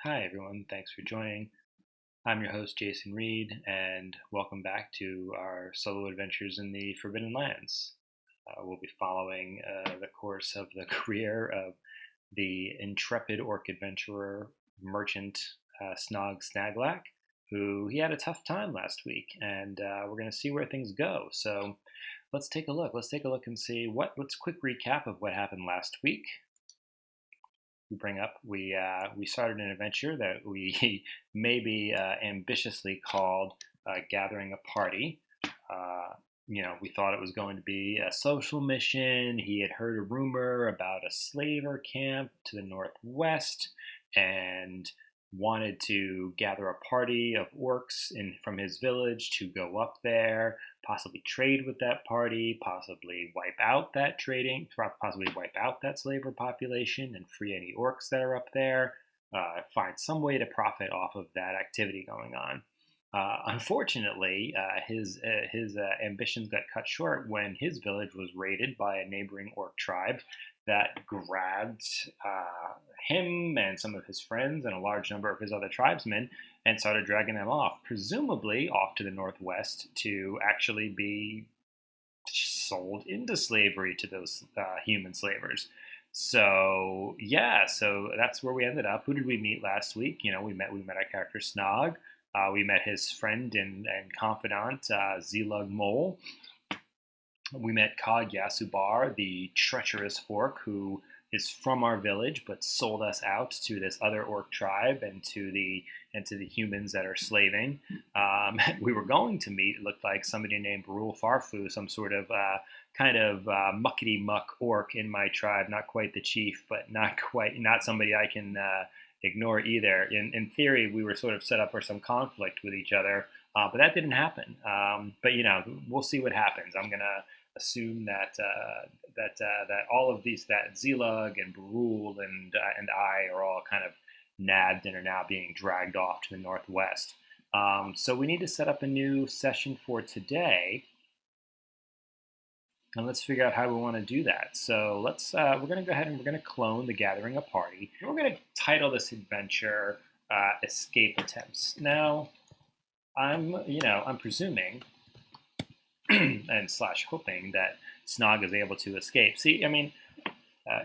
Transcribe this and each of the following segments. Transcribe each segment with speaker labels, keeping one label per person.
Speaker 1: Hi, everyone. Thanks for joining. I'm your host, Jason Reid, and welcome back to our solo adventures in the Forbidden Lands. We'll be following the course of the career of the intrepid orc adventurer merchant Snog Snaglak, who he had a tough time last week, and we're going to see where things go. So let's take a look. Let's take a look and see let's quick recap of what happened last week. We started an adventure that we maybe ambitiously called gathering a party. We thought it was going to be a social mission. He had heard a rumor about a slaver camp to the northwest and wanted to gather a party of orcs from his village to go up there, possibly trade with that party, possibly wipe out that slaver population and free any orcs that are up there, find some way to profit off of that activity going on. Unfortunately, his ambitions got cut short when his village was raided by a neighboring orc tribe that grabbed him and some of his friends and a large number of his other tribesmen and started dragging them off, presumably off to the northwest to actually be sold into slavery to those human slavers. So that's where we ended up. Who did we meet last week? We met our character Snog. We met his friend and confidant Zilug Mole. We met Kag Yasubar, the treacherous orc who is from our village but sold us out to this other orc tribe and to the humans that are slaving. We were going to meet, it looked like, somebody named Rule Farfu, some sort of muckety muck orc in my tribe. Not quite the chief, but not somebody I can ignore either. In theory, we were sort of set up for some conflict with each other, but that didn't happen. But we'll see what happens. I'm gonna assume that all of these, that Zilug and Barul and I are all kind of nabbed and are now being dragged off to the northwest. So we need to set up a new session for today. And let's figure out how we want to do that. So we're going to go ahead and we're going to clone the Gathering a Party. And we're going to title this adventure Escape Attempts. Now, I'm presuming and / hoping that Snog is able to escape. See, I mean,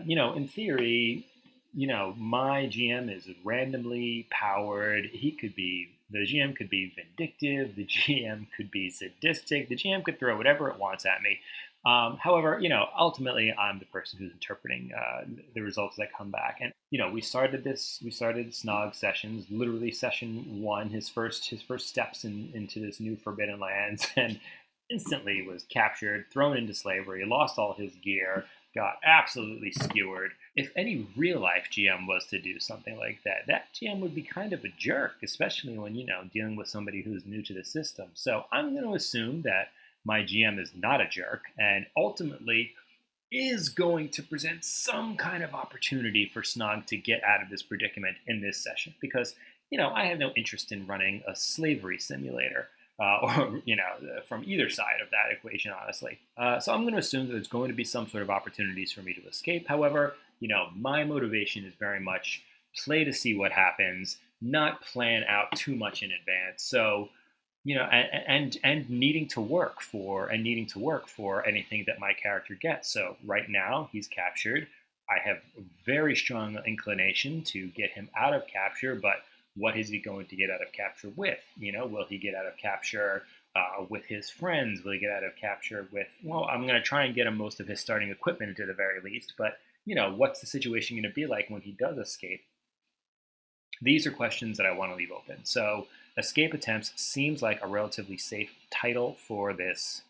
Speaker 1: in theory, my GM is randomly powered. The GM could be vindictive. The GM could be sadistic. The GM could throw whatever it wants at me. However, ultimately, I'm the person who's interpreting the results that come back. And we started Snog sessions, literally session 1, his first steps into this new Forbidden Lands, and instantly was captured, thrown into slavery, lost all his gear, got absolutely skewered. If any real life GM was to do something like that, that GM would be kind of a jerk, especially when dealing with somebody who's new to the system. So I'm going to assume that my GM is not a jerk and ultimately is going to present some kind of opportunity for Snog to get out of this predicament in this session, because I have no interest in running a slavery simulator. Or from either side of that equation, honestly. So I'm going to assume that there's going to be some sort of opportunities for me to escape. However, my motivation is very much play to see what happens, not plan out too much in advance. So, and needing to work for anything that my character gets. So right now he's captured. I have a very strong inclination to get him out of capture, but what is he going to get out of capture with? Will he get out of capture with his friends? Will he get out of capture with, I'm going to try and get him most of his starting equipment at the very least, but, what's the situation going to be like when he does escape? These are questions that I want to leave open. So Escape Attempts seems like a relatively safe title for this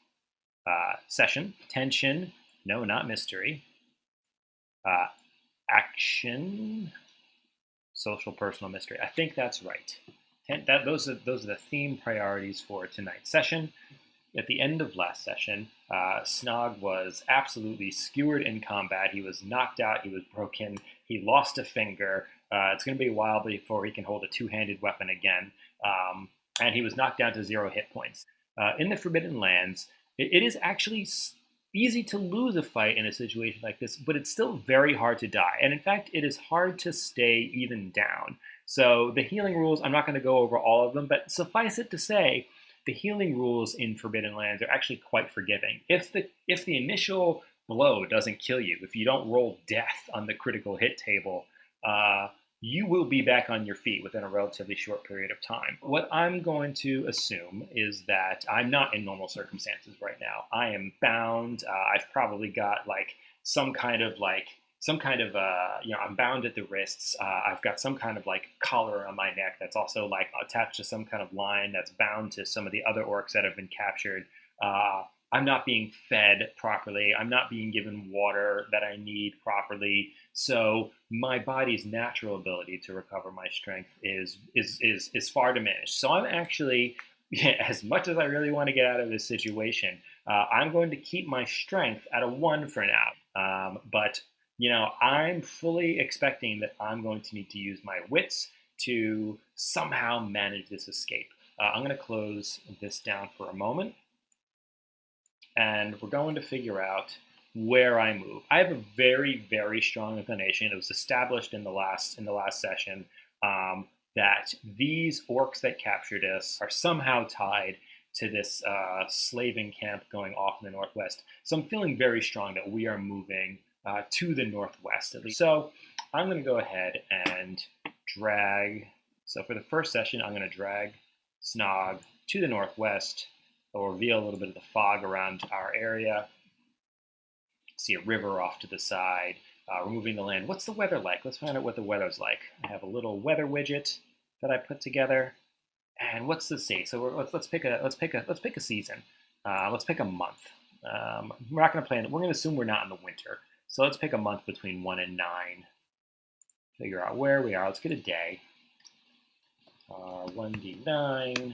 Speaker 1: session. Tension, no, not mystery. Action, social, personal, mystery. I think that's right. Those are the theme priorities for tonight's session. At the end of last session, Snog was absolutely skewered in combat. He was knocked out. He was broken. He lost a finger. It's going to be a while before he can hold a two-handed weapon again. And he was knocked down to 0 hit points. In the Forbidden Lands, it is actually easy to lose a fight in a situation like this, but it's still very hard to die. And in fact, it is hard to stay even down. So the healing rules, I'm not going to go over all of them, but suffice it to say, the healing rules in Forbidden Lands are actually quite forgiving. If the initial blow doesn't kill you, if you don't roll death on the critical hit table, you will be back on your feet within a relatively short period of time. What I'm going to assume is that I'm not in normal circumstances right now. I am bound. I've probably got like some kind of I'm bound at the wrists. I've got some kind of like collar on my neck that's also like attached to some kind of line that's bound to some of the other orcs that have been captured. I'm not being fed properly. I'm not being given water that I need properly. So my body's natural ability to recover my strength is far diminished. So I'm actually, as much as I really want to get out of this situation, I'm going to keep my strength at a 1 for now. But I'm fully expecting that I'm going to need to use my wits to somehow manage this escape. I'm going to close this down for a moment, and we're going to figure out where I move. I have a very, very strong inclination. It was established in the last session that these orcs that captured us are somehow tied to this slaving camp going off in the northwest. So I'm feeling very strong that we are moving to the northwest at least. So I'm going to go ahead and drag. So for the first session, I'm going to drag Snog to the northwest. It'll reveal a little bit of the fog around our area. See a river off to the side. Removing the land. What's the weather like? Let's find out what the weather's like. I have a little weather widget that I put together. And what's the say? So let's pick a season. Let's pick a month. We're not going to plan. We're going to assume we're not in the winter. So let's pick a month between 1 and 9. Figure out where we are. Let's get a day. 1d9.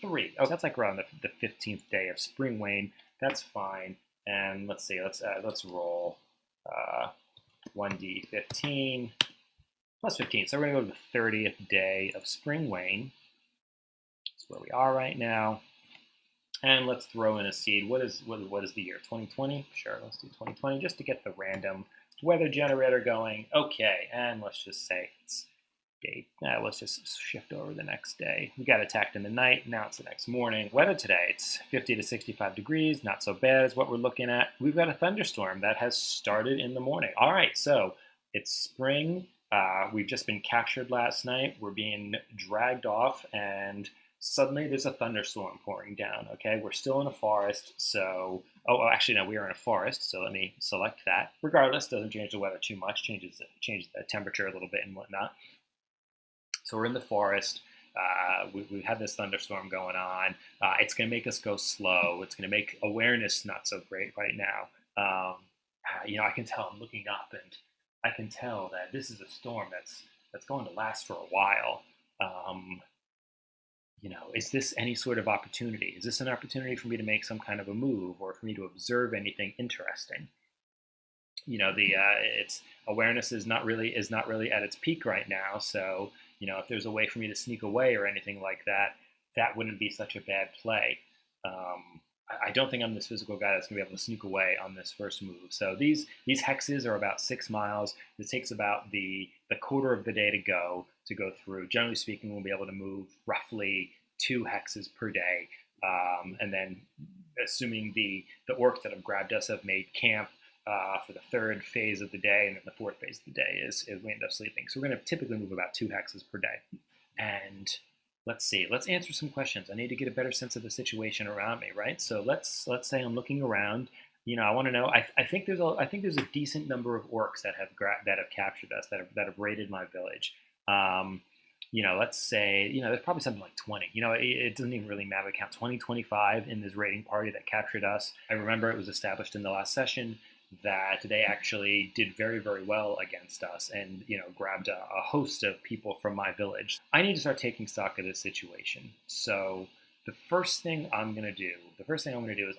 Speaker 1: 3. Oh, that's like around the 15th day of spring wane. That's fine. And let's see. Let's roll 1d15 plus 15. So we're going to go to the 30th day of spring wane. That's where we are right now. And let's throw in a seed. What is the year? 2020? Sure, let's do 2020 just to get the random weather generator going. Okay, and let's just say it's day. Let's just shift over the next day. We got attacked in the night. Now it's the next morning. Weather today, it's 50 to 65 degrees. Not so bad is what we're looking at. We've got a thunderstorm that has started in the morning. All right, so it's spring. We've just been captured last night. We're being dragged off, and suddenly there's a thunderstorm pouring down. Okay, we're still in a forest, so actually no, we are in a forest, so let me select that. Regardless, doesn't change the weather too much, changes the temperature a little bit and whatnot. So we're in the forest. We've had this thunderstorm going on. It's going to make us go slow. It's going to make awareness not so great right now. I can tell. I'm looking up, and I can tell that this is a storm that's going to last for a while. Is this any sort of opportunity? Is this an opportunity for me to make some kind of a move, or for me to observe anything interesting? Its awareness is not really at its peak right now. So, if there's a way for me to sneak away or anything like that, that wouldn't be such a bad play. I don't think I'm this physical guy that's going to be able to sneak away on this first move. So these hexes are about 6 miles. This takes about the quarter of the day to go through. Generally speaking, we'll be able to move roughly 2 hexes per day. And then assuming the orcs that have grabbed us have made camp for the 3rd phase of the day, and then the 4th phase of the day is we end up sleeping. So we're going to typically move about 2 hexes per day. And let's see. Let's answer some questions. I need to get a better sense of the situation around me, right? So let's say I'm looking around. I want to know. I think there's a decent number of orcs that have captured us, that have raided my village. Let's say there's probably something like 20. It doesn't even really matter. Count 20, 25 in this raiding party that captured us. I remember it was established in the last session that they actually did very, very well against us, and grabbed a host of people from my village. I need to start taking stock of this situation. So the first thing I'm going to do is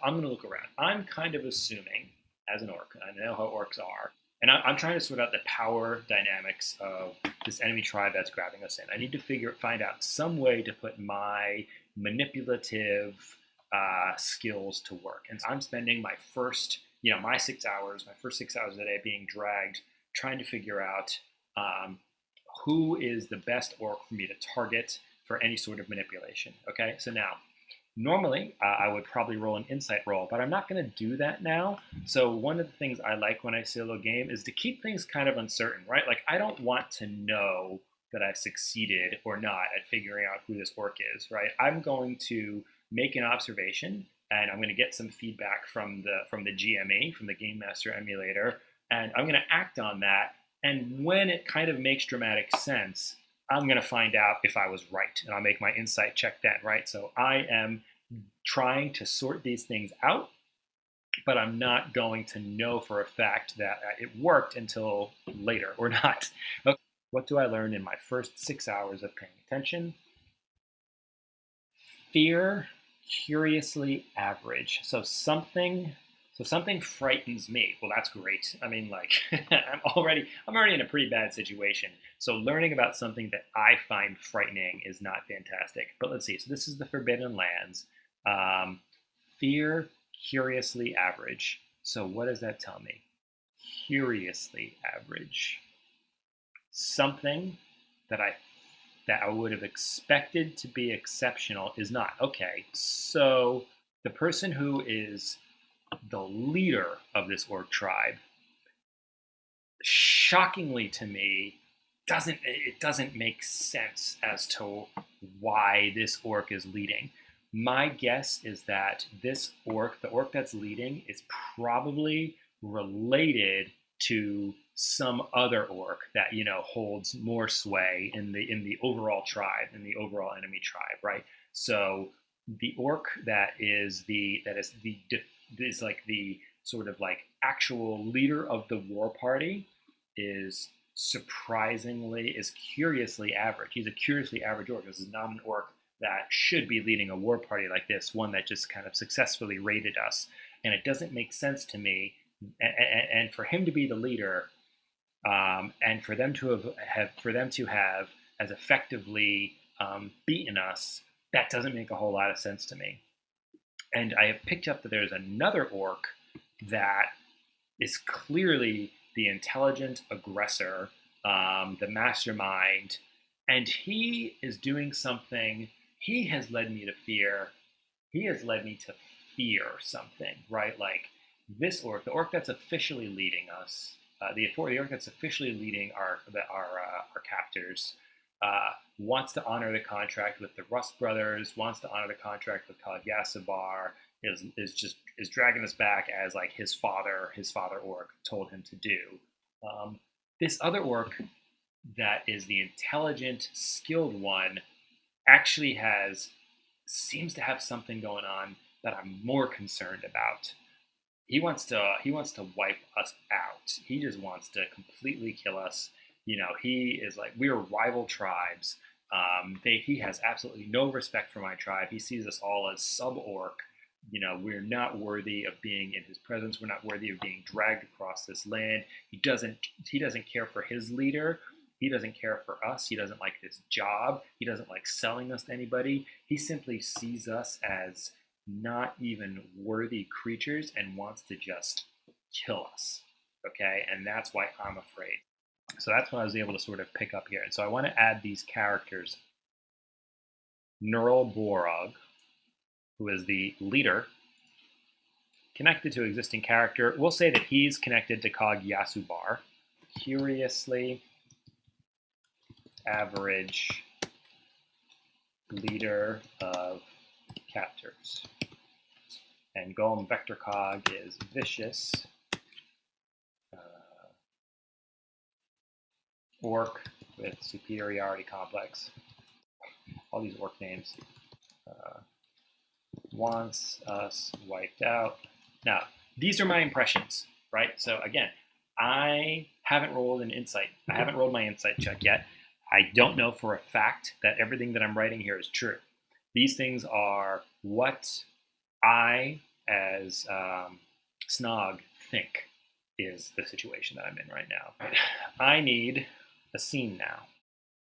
Speaker 1: I'm going to look around. I'm kind of assuming, as an orc, I know how orcs are, and I'm trying to sort out the power dynamics of this enemy tribe that's grabbing us in. I need to find out some way to put my manipulative, skills to work. And so I'm spending my first, my 6 hours, my first 6 hours a day being dragged, trying to figure out who is the best orc for me to target for any sort of manipulation. Okay, so now, normally I would probably roll an insight roll, but I'm not going to do that now. So one of the things I like when I solo game is to keep things kind of uncertain, right? Like I don't want to know that I've succeeded or not at figuring out who this orc is, right? I'm going to make an observation and I'm going to get some feedback from the GME, from the Game Master Emulator, and I'm going to act on that. And when it kind of makes dramatic sense, I'm going to find out if I was right, and I'll make my insight check then, right? So I am trying to sort these things out, but I'm not going to know for a fact that it worked until later or not. Okay. What do I learn in my first 6 hours of paying attention? Fear, curiously average. So something frightens me. Well, that's great. I mean, like I'm already in a pretty bad situation. So learning about something that I find frightening is not fantastic. But let's see. So this is the Forbidden Lands. Fear, curiously average. So what does that tell me? Curiously average. Something that I would have expected to be exceptional is not. Okay, so the person who is the leader of this orc tribe, shockingly to me, doesn't make sense as to why this orc is leading. My guess is that the orc that's leading, is probably related to some other orc that holds more sway in the overall tribe, in the overall enemy tribe, right? So the orc that is like the sort of like actual leader of the war party is curiously average. He's a curiously average orc. This is not an orc that should be leading a war party like this, one that just kind of successfully raided us. And it doesn't make sense to me. And for him to be the leader, and for them to have as effectively beaten us, that doesn't make a whole lot of sense to me. And I have picked up that there's another orc that is clearly the intelligent aggressor, the mastermind, and he is doing something. He has led me to fear. He has led me to fear something, right? Like this orc, the orc that's officially leading us, the orc that's officially leading our captors, wants to honor the contract with the Rust brothers, wants to honor the contract with Khalid Yassabar, is dragging us back as like his father orc told him to do. This other orc that is the intelligent, skilled one actually seems to have something going on that I'm more concerned about. He wants to wipe us out. He just wants to completely kill us. He is like, we're rival tribes. He has absolutely no respect for my tribe. He sees us all as sub-orc. We're not worthy of being in his presence. We're not worthy of being dragged across this land. He doesn't care for his leader. He doesn't care for us. He doesn't like this job. He doesn't like selling us to anybody. He simply sees us as not even worthy creatures and wants to just kill us. Okay, and that's why I'm afraid. So that's what I was able to sort of pick up here. And so I want to add these characters. Neural Borog, who is the leader, connected to existing character. We'll say that he's connected to Cog Yasubar. Curiously average leader of captors. And Golem Vector Cog is vicious. Orc with superiority complex. All these orc names. Wants us wiped out. Now, these are my impressions, right? So again, I haven't rolled an insight. I haven't rolled my insight check yet. I don't know for a fact that everything that I'm writing here is true. These things are what I, as Snog, think is the situation that I'm in right now. I need a scene now.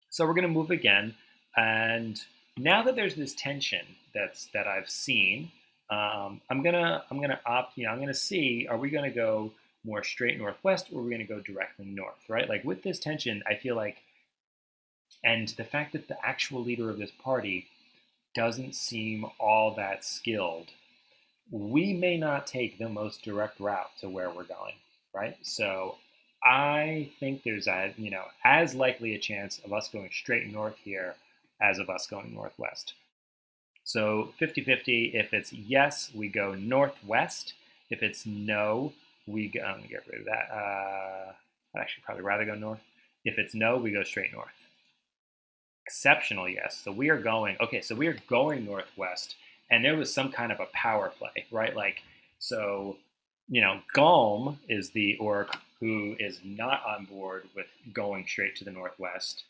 Speaker 1: So we're going to move again, and now that there's this tension that I've seen, I'm gonna opt. I'm gonna see. Are we gonna go more straight northwest, or are we gonna go directly north? Right? Like with this tension, I feel like, and the fact that the actual leader of this party doesn't seem all that skilled, we may not take the most direct route to where we're going, right? So I think there's as likely a chance of us going straight north here as of us going northwest. So 50-50, if it's yes, we go northwest. If it's no, we go, I'm gonna get rid of that. I'd actually probably rather go north. If it's no, we go straight north. Exceptional yes. So we are going, okay, so we are going northwest, and there was some kind of a power play, right? Like, so, Golm is the orc who is not on board with going straight to the northwest.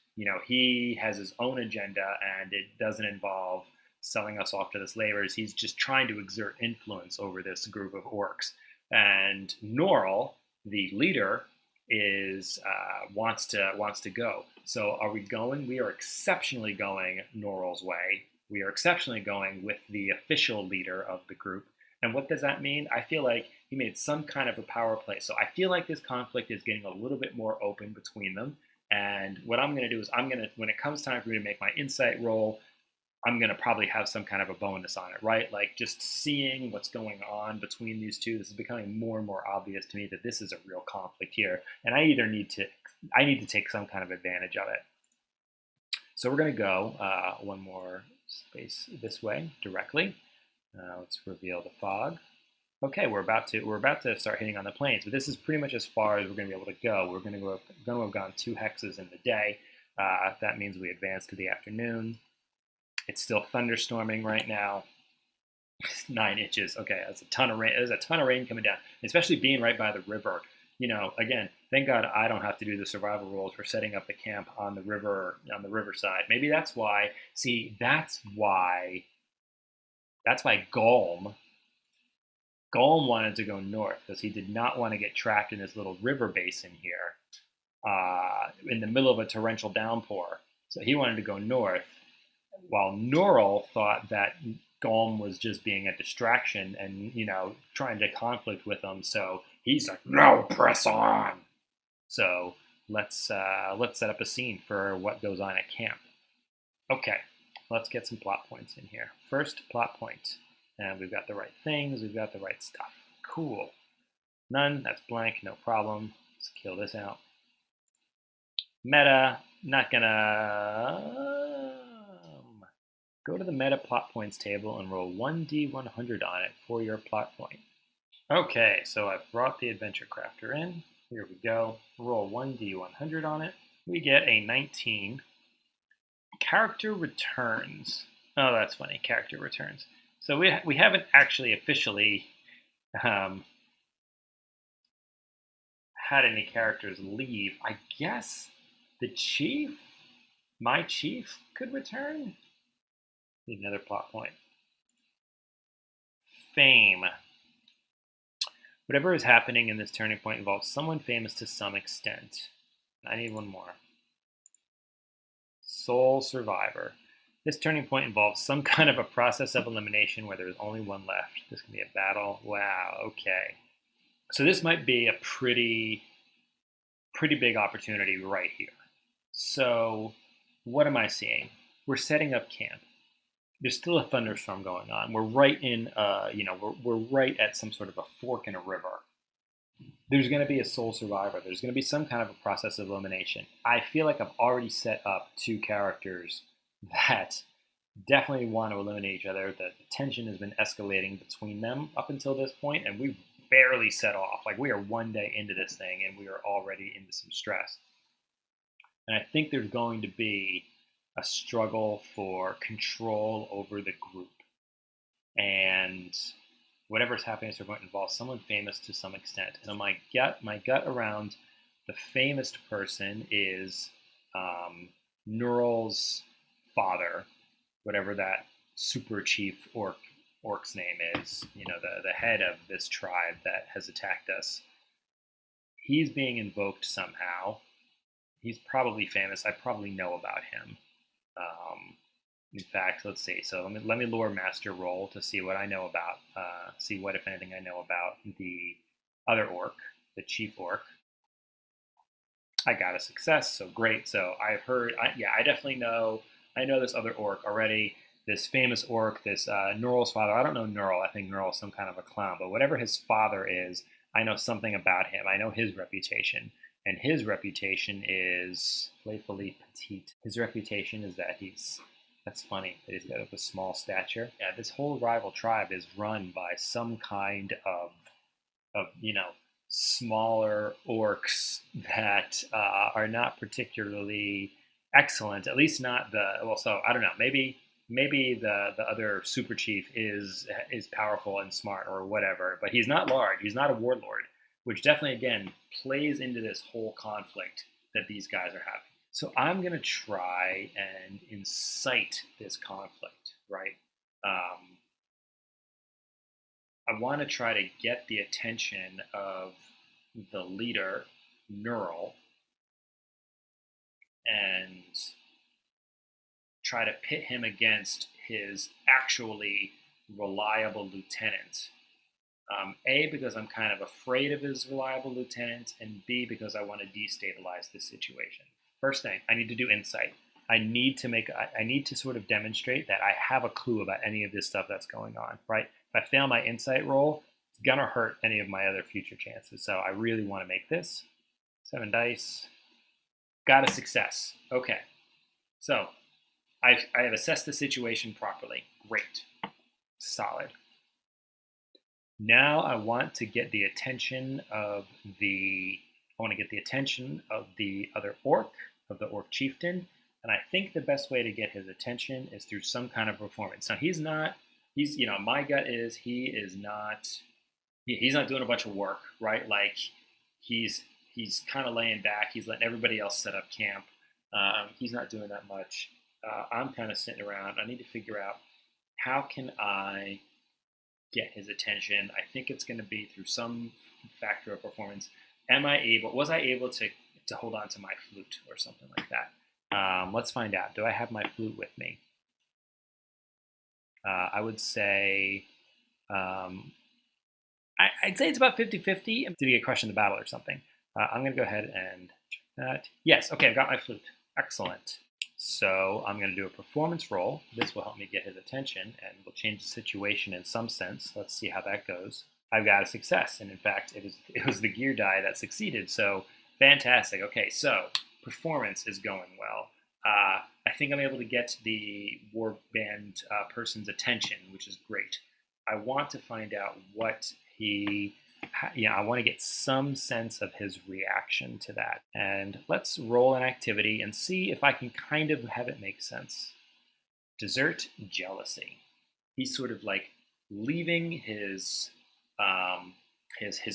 Speaker 1: He has his own agenda, and it doesn't involve selling us off to the slavers. He's just trying to exert influence over this group of orcs. And Norl, the leader, is wants to go. So are we going? We are exceptionally going Norl's way. We are exceptionally going with the official leader of the group. And what does that mean? I feel like he made some kind of a power play. So I feel like this conflict is getting a little bit more open between them. And what I'm going to do is when it comes time for me to make my insight roll, I'm going to probably have some kind of a bonus on it, right? Like just seeing what's going on between these two, this is becoming more and more obvious to me that this is a real conflict here. And I need to take some kind of advantage of it. So we're going to go one more space this way directly. Let's reveal the fog. Okay, we're about to start hitting on the plains, but this is pretty much as far as we're going to be able to go. We're going to have gone 2 hexes in the day. That means we advance to the afternoon. It's still thunderstorming right now. 9 inches. Okay, that's a ton of rain. There's a ton of rain coming down, especially being right by the river. Again, thank God I don't have to do the survival rules for setting up the camp on the riverside. Maybe that's why. See, that's why Golm wanted to go north, because he did not want to get trapped in this little river basin here in the middle of a torrential downpour. So he wanted to go north, while Norl thought that Golm was just being a distraction and, trying to conflict with him. So he's like, no, press on. So let's set up a scene for what goes on at camp. Okay, let's get some plot points in here. First plot point. And we've got the right things. We've got the right stuff. Cool. None. That's blank. No problem. Let's kill this out. Meta. Not gonna... Go to the meta plot points table and roll 1d100 on it for your plot point. Okay, so I've brought the adventure crafter in. Here we go. Roll 1d100 on it. We get a 19. Character returns. Oh, that's funny. Character returns. So we haven't actually officially had any characters leave. I guess my chief could return. Need another plot point. Fame. Whatever is happening in this turning point involves someone famous to some extent. I need one more. Sole survivor. This turning point involves some kind of a process of elimination where there's only one left. This can be a battle. Wow, okay. So this might be a pretty big opportunity right here. So what am I seeing? We're setting up camp. There's still a thunderstorm going on. We're right in, we're right at some sort of a fork in a river. There's going to be a sole survivor. There's going to be some kind of a process of elimination. I feel like I've already set up 2 characters that definitely want to eliminate each other. The tension has been escalating between them up until this point, and we've barely set off. Like, we are 1 day into this thing, and we are already into some stress. And I think there's going to be a struggle for control over the group. And whatever's happening is going to involve someone famous to some extent. And my gut around the famous person is Neural's father, whatever that super chief orc's name is, the head of this tribe that has attacked us. He's being invoked somehow. He's probably famous. I probably know about him. In fact, let's see. So let me lore master roll to see what I know about, see what, if anything, I know about the other orc, the chief orc. I got a success, so great. So I've heard, yeah, I definitely know. I know this other orc already. This famous orc, this Nurl's father. I don't know Nurl. I think Nurl's some kind of a clown, but whatever his father is, I know something about him. I know his reputation, and his reputation is playfully petite. His reputation is that he's. That's funny that he's got a small stature. Yeah, this whole rival tribe is run by some kind of smaller orcs that are not particularly excellent. At least not the well. So I don't know. Maybe the other super chief is powerful and smart or whatever, but he's not large. He's not a warlord, which definitely again plays into this whole conflict that these guys are having. So I'm gonna try and incite this conflict, right? I want to try to get the attention of the leader, Neural, and try to pit him against his actually reliable lieutenant. A, because I'm kind of afraid of his reliable lieutenant, and B, because I want to destabilize the situation. First thing, I need to do insight. I need to sort of demonstrate that I have a clue about any of this stuff that's going on, right? If I fail my insight roll, it's gonna hurt any of my other future chances. So I really want to make this. 7 dice. Got a success. Okay. So I have assessed the situation properly. Great. Solid. Now I want to get the attention of the other orc, of the orc chieftain, and I think the best way to get his attention is through some kind of performance. Now he's my gut is he's not doing a bunch of work, right? Like he's kind of laying back. He's letting everybody else set up camp. He's not doing that much. I'm kind of sitting around. I need to figure out how can I get his attention. I think it's going to be through some factor of performance. Was I able to hold on to my flute or something like that? Let's find out. Do I have my flute with me? I would say, I'd say it's about 50-50. Did he get crushed in the battle or something? I'm going to go ahead and check that. Yes, okay, I've got my flute. Excellent. So I'm going to do a performance roll. This will help me get his attention and will change the situation in some sense. Let's see how that goes. I've got a success, and in fact, it was the gear die that succeeded. So fantastic. Okay, so performance is going well. I think I'm able to get the warband person's attention, which is great. I want to find out what I want to get some sense of his reaction to that. And let's roll an activity and see if I can kind of have it make sense. Desert jealousy. He's sort of like leaving his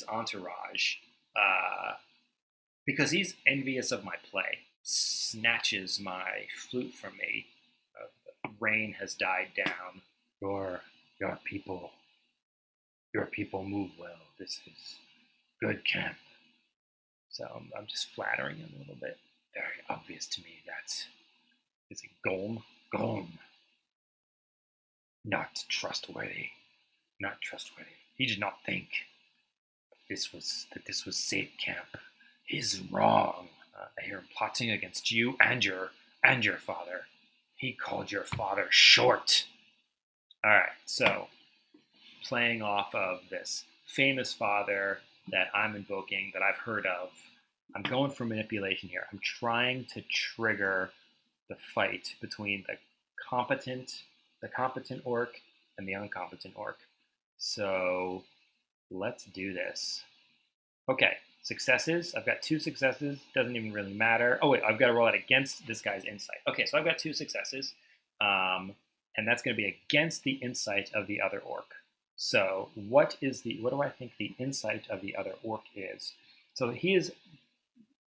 Speaker 1: entourage because he's envious of my play. Snatches my flute from me. The rain has died down. Your people move well. This is good camp. So I'm just flattering him a little bit. Very obvious to me that it's a Golm. Not trustworthy. He did not think this was safe camp. He's wrong. I hear him plotting against you and your father. He called your father short. All right, so playing off of this famous father that I'm invoking, that I've heard of, I'm going for manipulation here. I'm trying to trigger the fight between the competent orc and the incompetent orc. So let's do this. Okay, successes. I've got 2 successes. Doesn't even really matter. Oh wait, I've got to roll it against this guy's insight. Okay, so I've got 2 successes, and that's going to be against the insight of the other orc. So what do I think the insight of the other orc is? So he is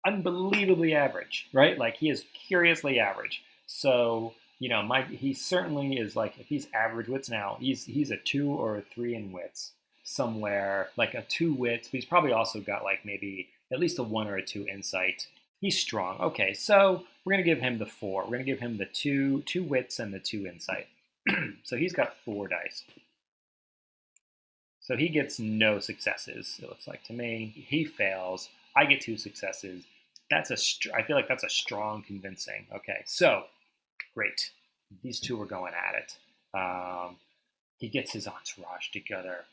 Speaker 1: unbelievably average, right? Like he is curiously average. So he certainly is like, if he's average wits now, he's a 2 or a 3 in wits. Somewhere like a 2 wits, but he's probably also got like maybe at least a 1 or a 2 insight. He's strong. Okay, so we're gonna give him the 4. We're gonna give him the two wits and the 2 insight. So he's got 4 dice. So he gets no successes. It looks like to me. He fails. I get 2 successes. I feel like that's a strong convincing. Okay, so great. These two are going at it. He gets his entourage together.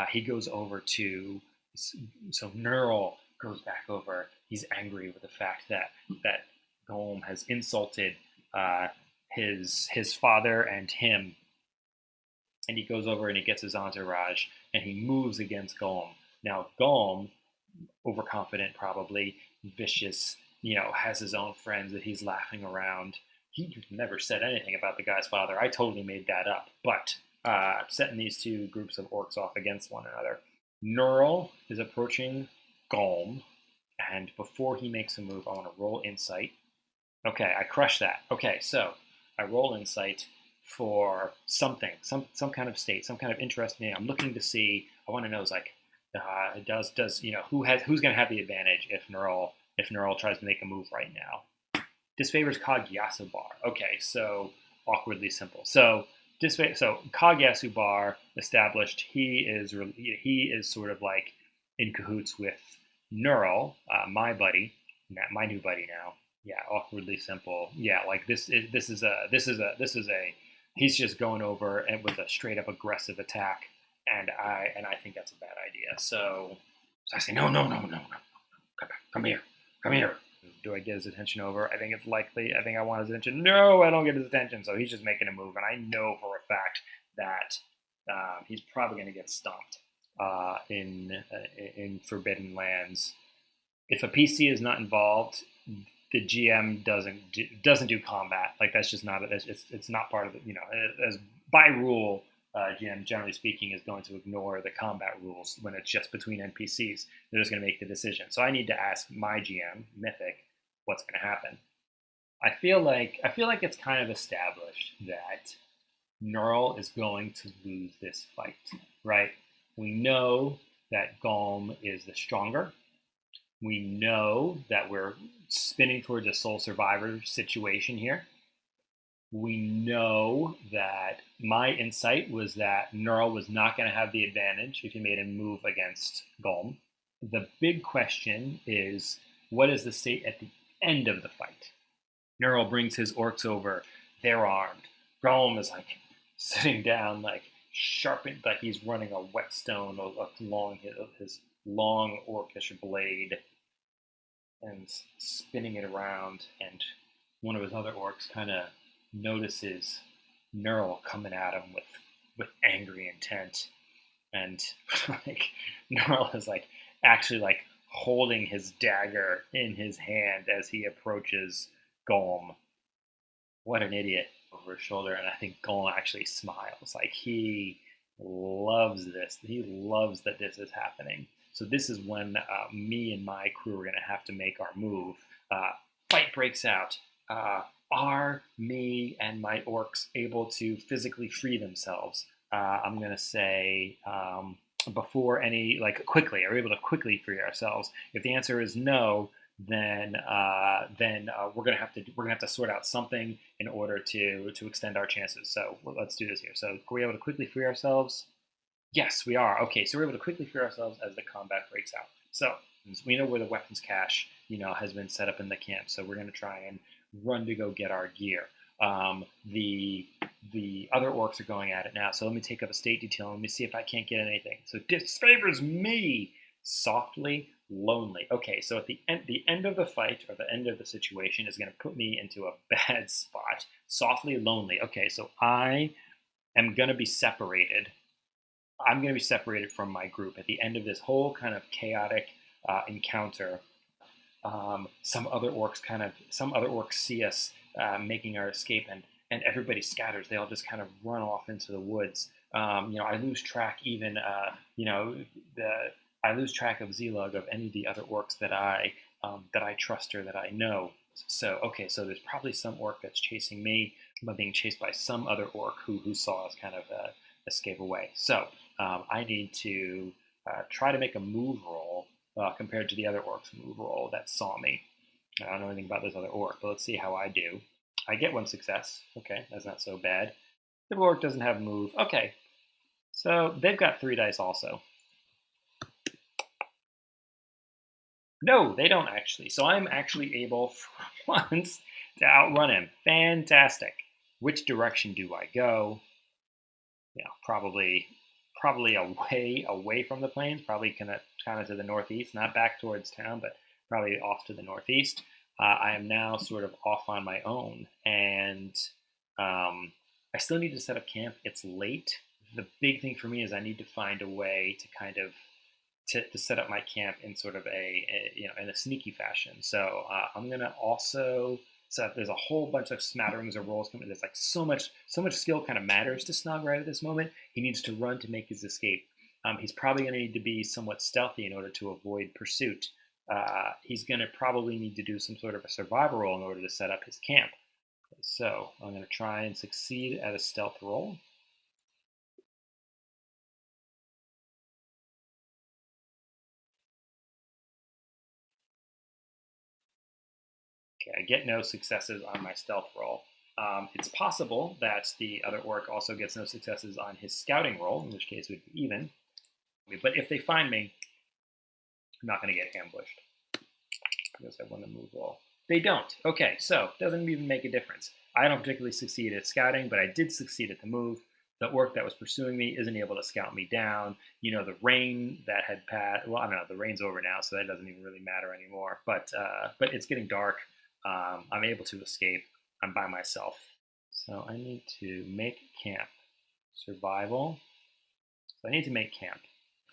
Speaker 1: He goes over to, so Neural goes back over. He's angry with the fact that Golem has insulted his father and him, and he goes over and he gets his entourage and he moves against Golem. Now Golem, overconfident, probably vicious, has his own friends that he's laughing around. He never said anything about the guy's father. I totally made that up. But setting these two groups of orcs off against one another. Neural is approaching Golem, and before he makes a move, I want to roll insight. Okay, I crushed that. Okay, so I roll insight for something, some kind of state, some kind of interest in me. I'm looking to see. I want to know is like, does who's going to have the advantage if Neural tries to make a move right now? Disfavors Cog Yasubar. Okay, so awkwardly simple. So Cog Yasubar established. He is sort of like in cahoots with Neural, my buddy, my new buddy now. Yeah, awkwardly simple. Yeah, like this is a he's just going over and with a straight up aggressive attack, and I think that's a bad idea. So I say no, come here, come here. Do I get his attention over? I think it's likely. I think I want his attention. No, I don't get his attention. So he's just making a move, and I know for a fact that he's probably going to get stomped in Forbidden Lands. If a PC is not involved, the GM doesn't do combat. Like that's just not it's not part of it. As by rule, GM generally speaking is going to ignore the combat rules when it's just between NPCs. They're just going to make the decision. So I need to ask my GM Mythic what's going to happen. I feel like it's kind of established that Neural is going to lose this fight, right? We know that Golem is the stronger. We know that we're spinning towards a sole survivor situation here. We know that my insight was that Neural was not going to have the advantage if he made a move against Golem. The big question is, what is the state at the end of the fight? Neural brings his orcs over. They're armed. Golem is like sitting down, like sharpened, like he's running a whetstone along his long orcish blade and spinning it around. And one of his other orcs kind of notices Neural coming at him with angry intent, and like Neural is like actually like holding his dagger in his hand as he approaches Golem. What an idiot, over his shoulder, and I think Golem actually smiles. Like he loves this. He loves that this is happening. So this is when me and my crew are going to have to make our move. Fight breaks out. Are me and my orcs able to physically free themselves? I'm going to say before any, like quickly, are we able to quickly free ourselves? If the answer is no, then we're gonna have to sort out something in order to extend our chances. So let's do this here. So are we able to quickly free ourselves? Yes, we are. Okay, so we're able to quickly free ourselves as the combat breaks out. So we know where the weapons cache, has been set up in the camp. So we're going to try and run to go get our gear. The other orcs are going at it now. So let me take up a state detail. Let me see if I can't get anything. So disfavors me. Softly lonely. Okay, so at the end of the fight or the end of the situation is going to put me into a bad spot. Softly lonely. Okay, so I am going to be separated. I'm going to be separated from my group at the end of this whole kind of chaotic encounter. Some other orcs see us making our escape, and everybody scatters. They all just kind of run off into the woods. I lose track even. I lose track of Zilug, of any of the other orcs that I trust or that I know. So so there's probably some orc that's chasing me, but being chased by some other orc who saw us kind of escape away. So I need to try to make a move roll compared to the other orc's move roll that saw me. I don't know anything about this other orc, but let's see how I do. I get 1 success. Okay, that's not so bad. The orc doesn't have move. Okay, so they've got 3 dice also. No, they don't actually. So I'm actually able for once to outrun him. Fantastic. Which direction do I go? Probably away from the plains, probably kind of to the northeast, not back towards town, but probably off to the northeast. I am now sort of off on my own, and I still need to set up camp. It's late. The big thing for me is I need to find a way to kind of to set up my camp in sort of in a sneaky fashion. So I'm gonna also. So there's a whole bunch of smatterings of rolls coming. There's like so much skill kind of matters to Snog right at this moment. He needs to run to make his escape. He's probably going to need to be somewhat stealthy in order to avoid pursuit. He's going to probably need to do some sort of a survival roll in order to set up his camp. So I'm going to try and succeed at a stealth roll. Okay, I get no successes on my stealth roll. It's possible that the other orc also gets no successes on his scouting roll, in which case it would be even. But if they find me, I'm not going to get ambushed because I won the move roll. They don't. Okay, so doesn't even make a difference. I don't particularly succeed at scouting, but I did succeed at the move. The orc that was pursuing me isn't able to scout me down. The rain that had passed. Well, I don't know. The rain's over now, so that doesn't even really matter anymore. But it's getting dark. I'm able to escape. I'm by myself. So I need to make camp. Survival. So I need to make camp.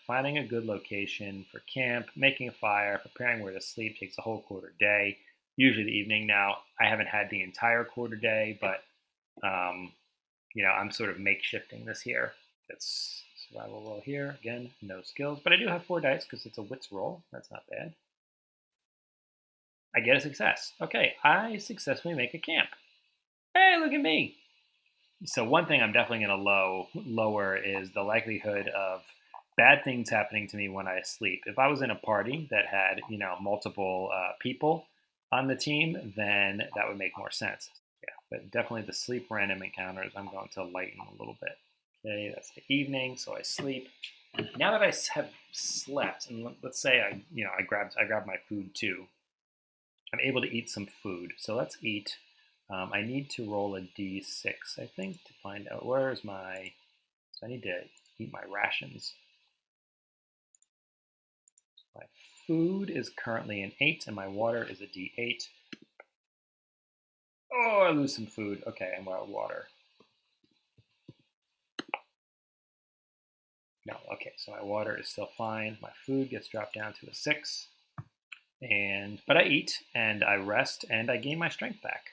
Speaker 1: Finding a good location for camp, making a fire, preparing where to sleep takes a whole quarter day, usually the evening. Now, I haven't had the entire quarter day, but, I'm sort of makeshifting this here. It's survival roll here. Again, no skills, but I do have 4 dice because it's a wits roll. That's not bad. I get a success. Okay, I successfully make a camp. Hey, look at me. So one thing I'm definitely going to lower is the likelihood of bad things happening to me when I sleep. If I was in a party that had multiple people on the team, then that would make more sense. Yeah, but definitely the sleep random encounters I'm going to lighten a little bit. Okay, that's the evening, so I sleep. Now that I have slept, and let's say I grabbed my food too. I'm able to eat some food, so let's eat. I need to roll a d6, I think, to find out where's my. So I need to eat my rations. My food is currently an 8, and my water is a d8. Oh, I lose some food. Okay, I'm out of water. No, okay, so my water is still fine. My food gets dropped down to a 6. But I eat, and I rest, and I gain my strength back.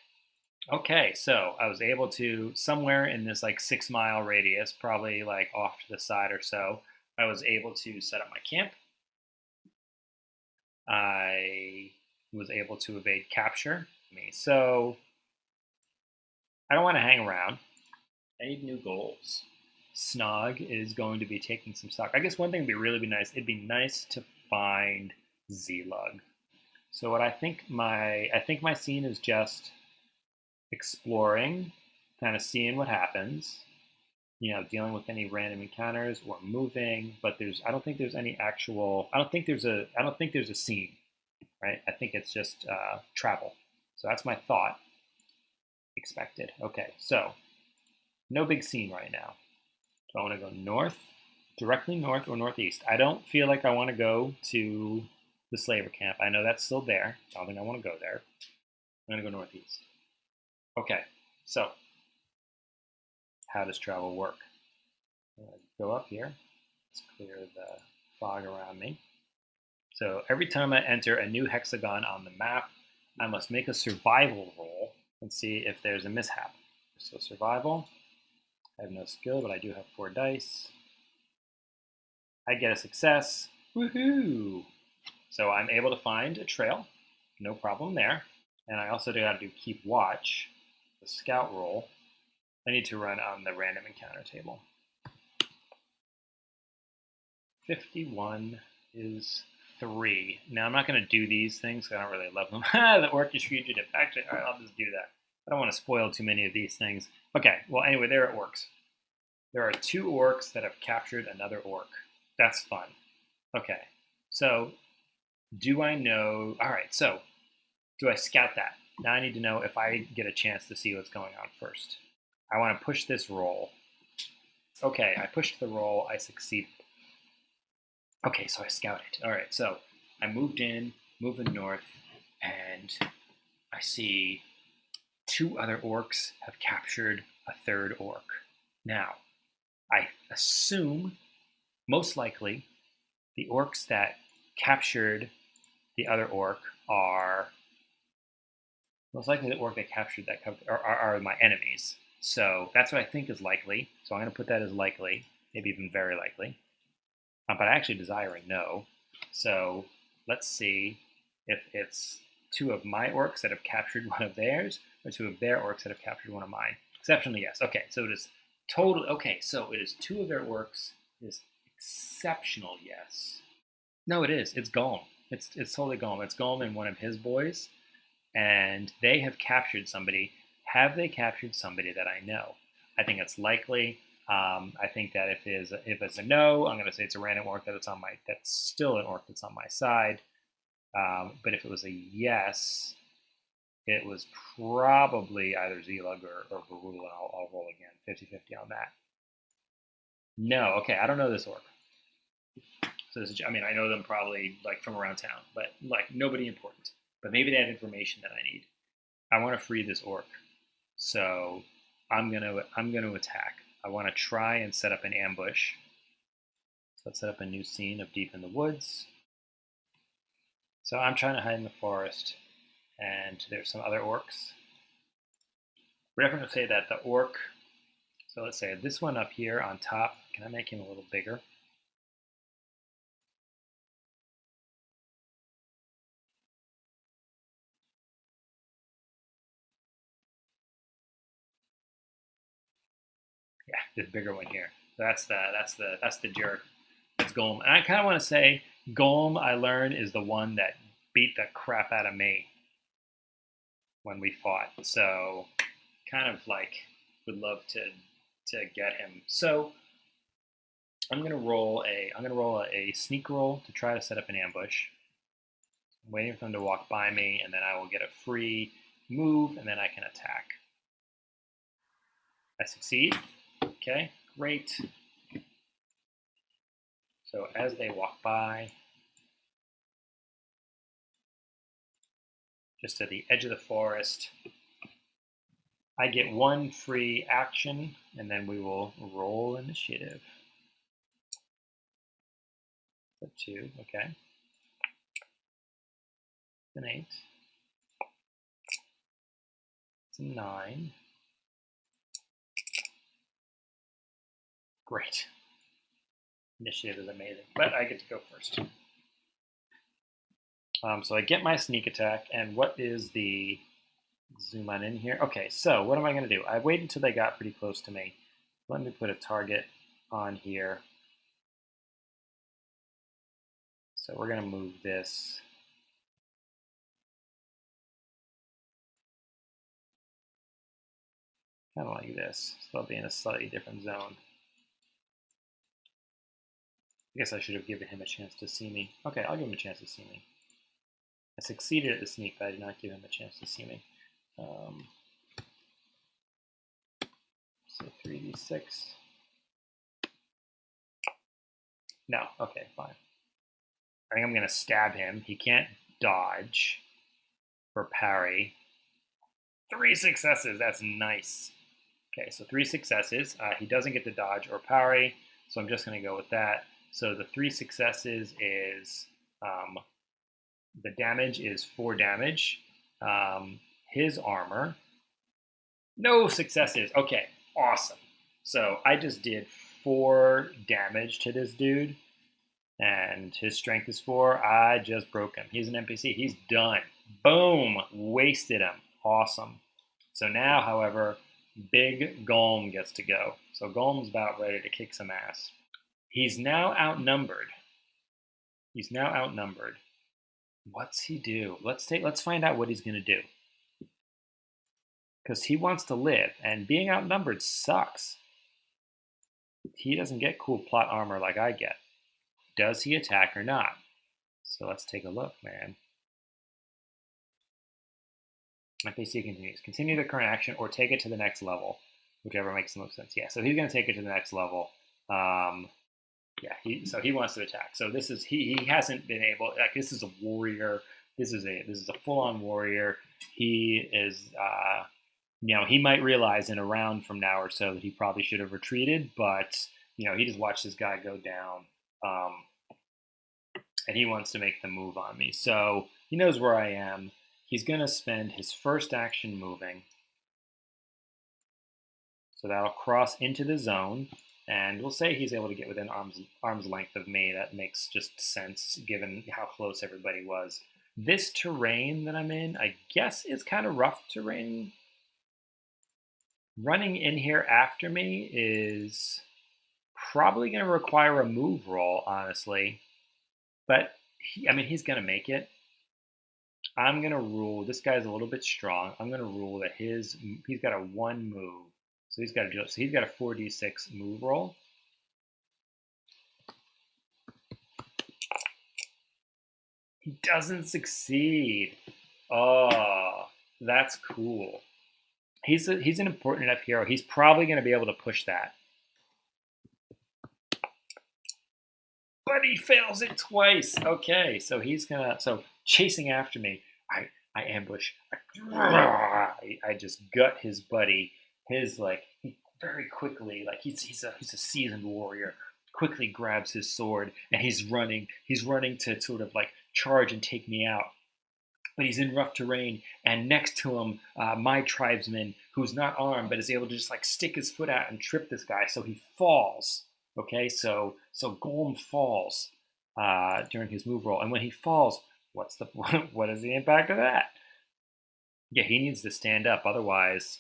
Speaker 1: Okay, so I was able to, somewhere in this like 6-mile radius, probably like off to the side or so, I was able to set up my camp. I was able to evade capture. So I don't want to hang around. I need new goals. Snog is going to be taking some stock. I guess one thing would be really be nice. It'd be nice to find Z-Lug. So what I think my scene is just exploring, kind of seeing what happens, dealing with any random encounters or moving, but I don't think there's a scene, right? I think it's just travel. So that's my thought. Expected. Okay, so no big scene right now. So I want to go north, directly north or northeast. I don't feel like I want to go to the slaver camp. I know that's still there. I don't think I want to go there. I'm going to go northeast. Okay, so how does travel work? Go up here. Let's clear the fog around me. So every time I enter a new hexagon on the map, I must make a survival roll and see if there's a mishap. So survival, I have no skill, but I do have 4 dice. I get a success. Woohoo! So I'm able to find a trail. No problem there. And I also do have to keep watch. The scout roll. I need to run on the random encounter table. 51 is 3. Now, I'm not going to do these things. I don't really love them. The Orcish Fugitive. Actually, all right, I'll just do that. I don't want to spoil too many of these things. Okay, well, anyway, there it works. There are 2 orcs that have captured another orc. That's fun. Okay, so do I know? All right, so do I scout that? Now I need to know if I get a chance to see what's going on first. I want to push this roll. Okay, I pushed the roll. I succeeded. Okay, so I scouted. All right, so I moved in, moving north, and I see 2 other orcs have captured a 3rd orc. Now, I assume, most likely, the orcs that captured the other orc are most likely the orc that captured that are my enemies. So that's what I think is likely. So I'm going to put that as likely, maybe even very likely. But I actually desiring no. So let's see if it's 2 of my orcs that have captured one of theirs, or 2 of their orcs that have captured one of mine. Exceptionally, yes. Okay, so it is totally, okay, so it is 2 of their orcs. It is exceptional, yes. No, it is. It's Golem. It's totally Golem. It's Golem and one of his boys, and they have captured somebody. Have they captured somebody that I know? I think it's likely. I think that if it's a no, I'm going to say it's a random orc that's still an orc that's on my side. But if it was a yes, it was probably either Zilug or Garul, and I'll roll again, 50-50 on that. No, okay, I don't know this orc. So this is, I mean, I know them probably like from around town, but like nobody important. But maybe they have information that I need. I want to free this orc, so I'm gonna attack. I want to try and set up an ambush. So let's set up a new scene of Deep in the Woods. So I'm trying to hide in the forest, and there's some other orcs. We're definitely going to say that the orc, so let's say this one up here on top, can I make him a little bigger? Yeah, this bigger one here. So that's the jerk. That's Golem. And I kind of want to say Golem, I learned, is the one that beat the crap out of me when we fought. So kind of like would love to get him. So I'm gonna roll a sneak roll to try to set up an ambush. I'm waiting for him to walk by me, and then I will get a free move, and then I can attack. I succeed. Okay, great. So as they walk by, just at the edge of the forest, I get 1 free action, and then we will roll initiative. So 2, okay. It's an 8. It's a 9. Great. Initiative is amazing, but I get to go first. So I get my sneak attack, and what is the zoom on in here? Okay, so what am I going to do? I waited until they got pretty close to me. Let me put a target on here. So we're going to move this. Kind of like this. So I'll be in a slightly different zone. I guess I should have given him a chance to see me. Okay, I'll give him a chance to see me. I succeeded at the sneak, but I did not give him a chance to see me. Say 3d6. No, okay, fine. I think I'm going to stab him. He can't dodge or parry. 3 successes, that's nice. Okay, so 3 successes. He doesn't get to dodge or parry, so I'm just going to go with that. So the 3 successes is, the damage is 4 damage. His armor, no successes. Okay, awesome. So I just did 4 damage to this dude, and his strength is 4. I just broke him. He's an NPC. He's done. Boom, wasted him. Awesome. So now, however, Big Golem gets to go. So Golem's about ready to kick some ass. He's now outnumbered. He's now outnumbered. What's he do? Let's find out what he's gonna do. Because he wants to live, and being outnumbered sucks. He doesn't get cool plot armor like I get. Does he attack or not? So let's take a look, man. FAC continues. Continue the current action or take it to the next level, whichever makes the most sense. Yeah, so he's going to take it to the next level. Yeah, so he wants to attack. So this is he hasn't been able. Like, this is a warrior. This is a full-on warrior. He is. He might realize in a round from now or so that he probably should have retreated, but he just watched this guy go down, and he wants to make the move on me. So he knows where I am. He's going to spend his first action moving. So that'll cross into the zone. And we'll say he's able to get within arm's length of me. That makes just sense given how close everybody was. This terrain that I'm in, I guess, is kind of rough terrain. Running in here after me is probably going to require a move roll, honestly. But, he's going to make it. I'm going to rule, this guy's a little bit strong. I'm going to rule that he's got a 1 move. So he's got a 4d6 move roll. He doesn't succeed. Oh, that's cool. He's an important enough hero. He's probably going to be able to push that. But he fails it twice. Okay, so he's gonna. So chasing after me, I ambush. I just gut his buddy. He very quickly, he's a seasoned warrior. Quickly grabs his sword and he's running. He's running to sort of charge and take me out. But he's in rough terrain, and next to him, my tribesman, who's not armed but is able to just stick his foot out and trip this guy, so he falls. Okay, so Golem falls during his move roll, and when he falls, what is the impact of that? Yeah, he needs to stand up, otherwise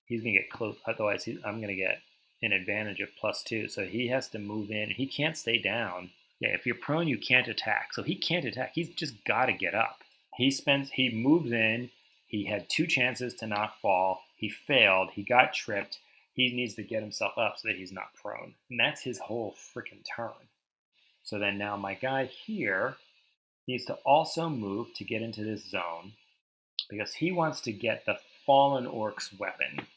Speaker 1: he's gonna get close. Otherwise, I'm gonna get an advantage of +2. So he has to move in. He can't stay down. Yeah, if you're prone, you can't attack. So he can't attack. He's just got to get up. He moves in. He had 2 chances to not fall. He failed. He got tripped. He needs to get himself up so that he's not prone. And that's his whole freaking turn. So then now my guy here needs to also move to get into this zone because he wants to get the fallen orc's weapon.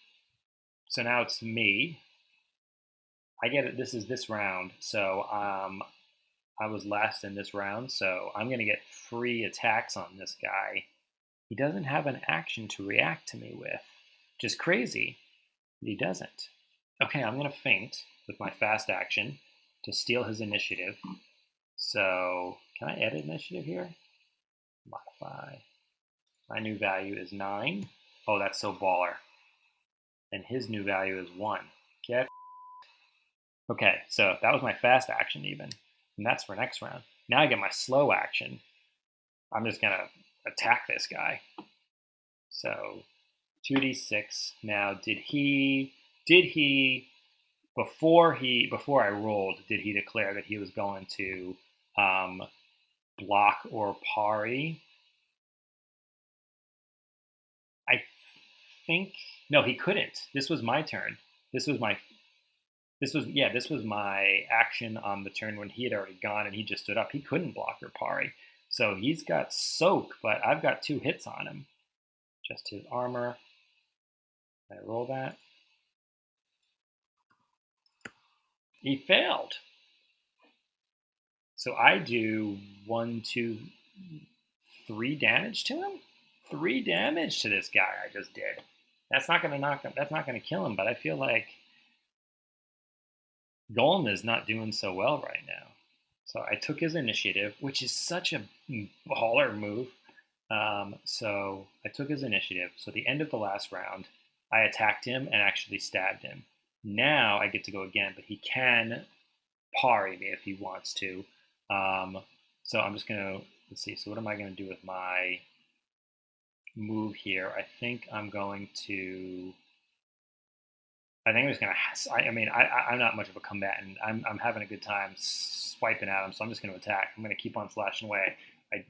Speaker 1: So now it's me. I get it. This is this round. So I was last in this round. So I'm going to get free attacks on this guy. He doesn't have an action to react to me with. Just crazy. But he doesn't. Okay, I'm going to feint with my fast action to steal his initiative. So can I edit initiative here? Modify. My new value is 9. Oh, that's so baller. And his new value is 1. Get. Okay, so that was my fast action even. And that's for next round. Now I get my slow action. I'm just going to attack this guy. So 2d6. Now before I rolled, did he declare that he was going to block or parry? I think no, he couldn't. This was my turn. This was my action on the turn when he had already gone and he just stood up. He couldn't block or parry. So he's got soak, but I've got 2 hits on him. Just his armor. Can I roll that? He failed. So I do 1, 2, 3 damage to him? 3 damage to this guy I just did. That's not going to knock him. That's not going to kill him, but I feel like Golem is not doing so well right now. So I took his initiative, which is such a baller move. So I took his initiative. So at the end of the last round, I attacked him and actually stabbed him. Now I get to go again, but he can parry me if he wants to. So I'm just going to, let's see. So what am I going to do with my move here? I think I'm going to I think I'm just gonna. I'm not much of a combatant. I'm having a good time swiping at him, so I'm just gonna attack. I'm gonna keep on slashing away.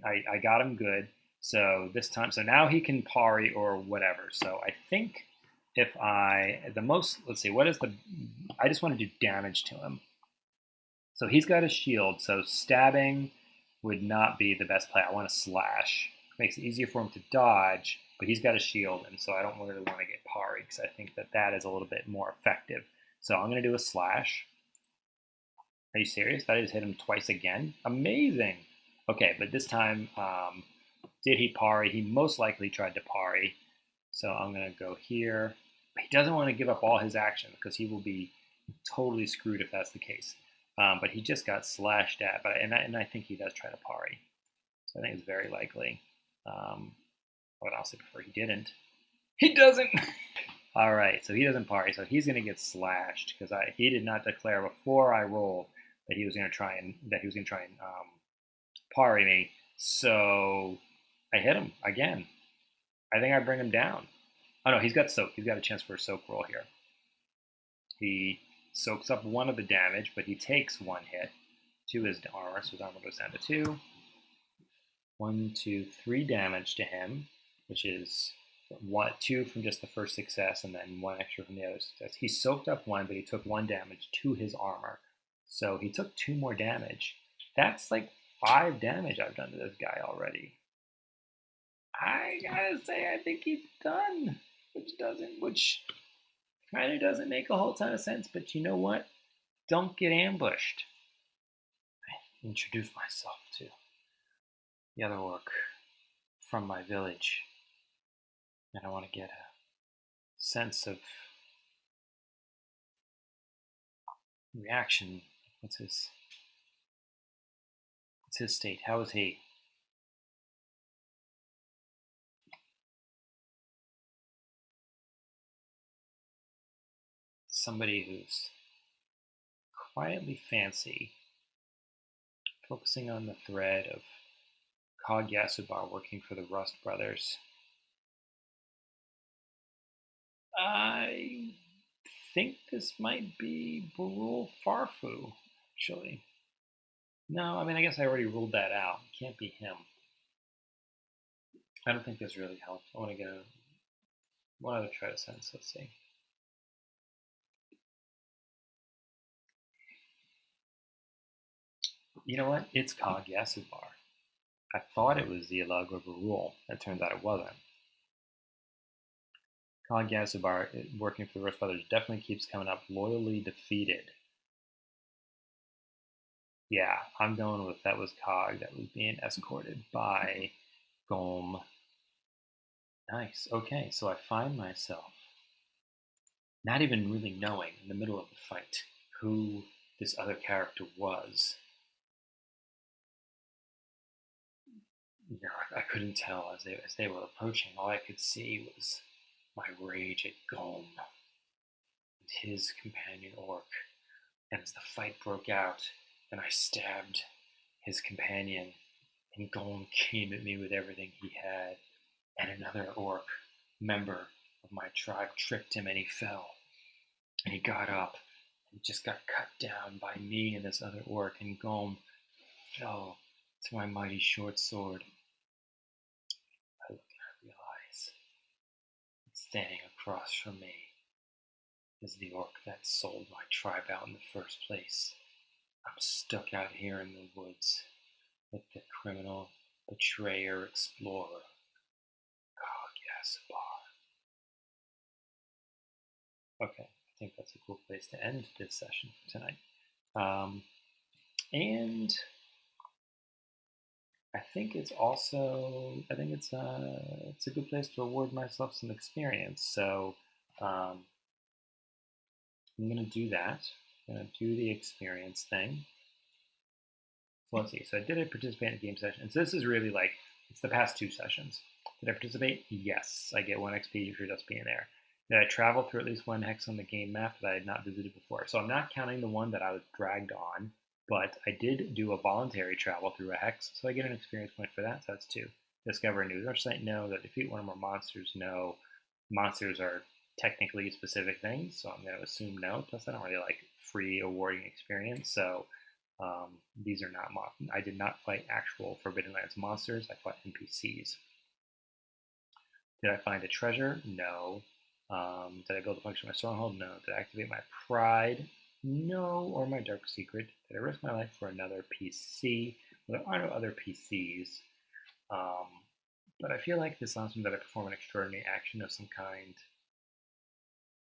Speaker 1: I got him good. So this time, so now he can parry or whatever. So I think if let's see, what is the? I just want to do damage to him. So he's got a shield. So stabbing would not be the best play. I want to slash. Makes it easier for him to dodge, but he's got a shield, and so I don't really want to get parry because I think that is a little bit more effective. So I'm going to do a slash. Are you serious? I just hit him twice again? Amazing. Okay, but this time, did he parry? He most likely tried to parry. So I'm going to go here. He doesn't want to give up all his action because he will be totally screwed if that's the case. But he just got slashed at, and I think he does try to parry. So I think it's very likely. But I'll say before he didn't. He doesn't. All right, so he doesn't parry, so he's going to get slashed because he did not declare before I rolled that he was going to try and parry me. So I hit him again. I think I bring him down. Oh no, he's got soak. He's got a chance for a soak roll here. He soaks up one of the damage, but he takes one hit to his armor, so his armor goes down to 2. 1, 2, 3 damage to him, which is 2 from just the first success, and then 1 extra from the other success. He soaked up 1, but he took 1 damage to his armor, so he took 2 more damage. That's like 5 damage I've done to this guy already. I gotta say, I think he's done, which kind of doesn't make a whole ton of sense, but you know what? Don't get ambushed. I introduce myself to the other orc from my village, and I want to get a sense of reaction. What's his state? How is he? Somebody who's quietly fancy, focusing on the thread of Cog Yasubar working for the Rust Brothers. I think this might be Barul Farfu, actually. No, I mean, I guess I already ruled that out. It can't be him. I don't think this really helps. I want to get one other try to sense. Let's see. You know what? It's Cog Yasubar. I thought it was Zialag or Barul. It turns out it wasn't. Cog Yasubar, working for the Rust Brothers, definitely keeps coming up. Loyally defeated. Yeah, I'm going with that was Cog that was being escorted by Golm. Nice. Okay, so I find myself not even really knowing in the middle of the fight who this other character was. You know, I couldn't tell as they were approaching. All I could see was my rage at Golm and his companion Orc. And as the fight broke out and I stabbed his companion, and Golm came at me with everything he had, and another Orc member of my tribe tripped him and he fell. And he got up and just got cut down by me and this other Orc, and Golm fell to my mighty short sword. I look and I realize that standing across from me is the Orc that sold my tribe out in the first place. I'm stuck out here in the woods with the criminal, betrayer, explorer, Cog Yasubar. Okay, I think that's a cool place to end this session for tonight. And I think it's a good place to award myself some experience. So I'm going to do that. I'm going to do the experience thing. So let's see. So I did participate in a game session. And so this is really like, it's the past 2 sessions. Did I participate? Yes. I get 1 XP for just being there. Did I travel through at least 1 hex on the game map that I had not visited before? So I'm not counting the one that I was dragged on, but I did do a voluntary travel through a hex, so I get an experience point for that, so that's 2. Discover a new site? No. That defeat one or more monsters? No. Monsters are technically specific things, so I'm going to assume no. Plus, I don't really like free awarding experience, so these are not. I did not fight actual Forbidden Lands monsters. I fought NPCs. Did I find a treasure? No. Did I build a function of my stronghold? No. Did I activate my pride? No. Or my dark secret? Did I risk my life for another PC? Well, there are no other PCs. But I feel like this allows me that I perform an extraordinary action of some kind.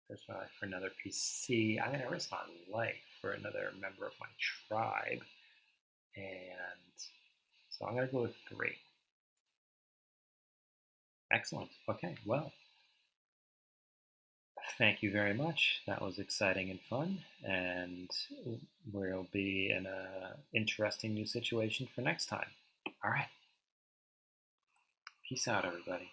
Speaker 1: Risk my life for another PC. I'm going to risk my life for another member of my tribe. And so I'm going to go with 3. Excellent. Okay, well, thank you very much. That was exciting and fun, and we'll be in an interesting new situation for next time. All right. Peace out, everybody.